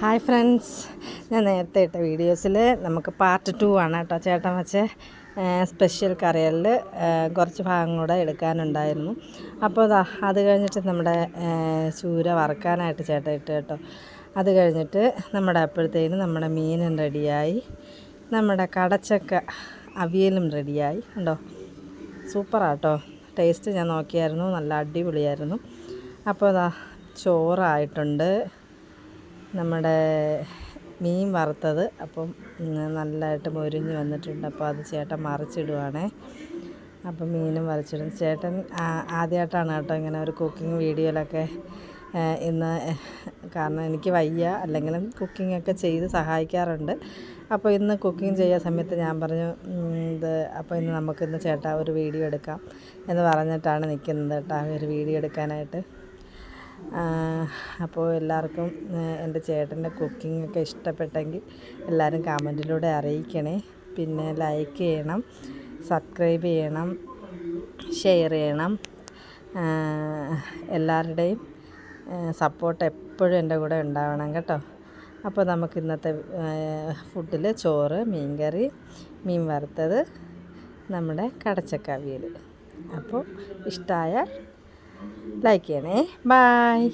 Hi friends, ഞാൻ നേരത്തെ ഇട്ട വീഡിയോസിൽ നമുക്ക് പാർട്ട് 2 ആണ് കേട്ടോ. ചേട്ടൻ വെച്ച സ്പെഷ്യൽ കറികളിൽ കുറച്ച് ഭാഗം കൂടെ എടുക്കാനുണ്ടായിരുന്നു. അപ്പോൾ അത് കഴിഞ്ഞിട്ട് നമ്മുടെ ചൂര വറുക്കാനായിട്ട് ചേട്ടൻ ഇട്ട് കേട്ടോ. അത് കഴിഞ്ഞിട്ട് അപ്പോഴത്തേനും നമ്മുടെ മീനും റെഡിയായി, നമ്മുടെ കടച്ചക്ക അവിയലും റെഡിയായി. ഉണ്ടോ, സൂപ്പറാട്ടോ. ടേസ്റ്റ് ഞാൻ നോക്കിയായിരുന്നു, നല്ല അടിപൊളിയായിരുന്നു. അപ്പോൾ ചോറായിട്ടുണ്ട്, നമ്മുടെ മീൻ വറുത്തത് അപ്പം നല്ലതായിട്ട് മൊരിഞ്ഞ് വന്നിട്ടുണ്ട്. അപ്പോൾ അത് ചേട്ടൻ മറിച്ചിടുവാണേ. അപ്പം മീനും മറിച്ചിടും. ചേട്ടൻ ആദ്യമായിട്ടാണ് കേട്ടോ ഇങ്ങനെ ഒരു കുക്കിംഗ് വീഡിയോയിലൊക്കെ ഇന്ന്. കാരണം എനിക്ക് വയ്യ, അല്ലെങ്കിലും കുക്കിങ്ങൊക്കെ ചെയ്ത് സഹായിക്കാറുണ്ട്. അപ്പോൾ ഇന്ന് കുക്കിംഗ് ചെയ്യുന്ന സമയത്ത് ഞാൻ പറഞ്ഞു അപ്പോൾ ഇന്ന് നമുക്കിന്ന് ചേട്ടാ ഒരു വീഡിയോ എടുക്കാം എന്ന് പറഞ്ഞിട്ടാണ് നിൽക്കുന്നത് കേട്ടോ, ഒരു വീഡിയോ എടുക്കാനായിട്ട്. അപ്പോൾ എല്ലാവർക്കും എൻ്റെ ചേട്ടൻ്റെ കുക്കിങ്ങൊക്കെ ഇഷ്ടപ്പെട്ടെങ്കിൽ എല്ലാവരും കമൻറ്റിലൂടെ അറിയിക്കണേ. പിന്നെ ലൈക്ക് ചെയ്യണം, സബ്സ്ക്രൈബ് ചെയ്യണം, ഷെയർ ചെയ്യണം. എല്ലാവരുടെയും സപ്പോർട്ട് എപ്പോഴും എൻ്റെ കൂടെ ഉണ്ടാവണം കേട്ടോ. അപ്പോൾ നമുക്ക് ഇന്നത്തെ ഫുഡിൽ ചോറ്, മീൻകറി, മീൻ വറുത്തത്, നമ്മുടെ കടച്ചക്ക അവിയൽ. അപ്പോൾ ഇഷ്ടമായാൽ ലൈക്ക് ചെയ്യണേ. ബായ്.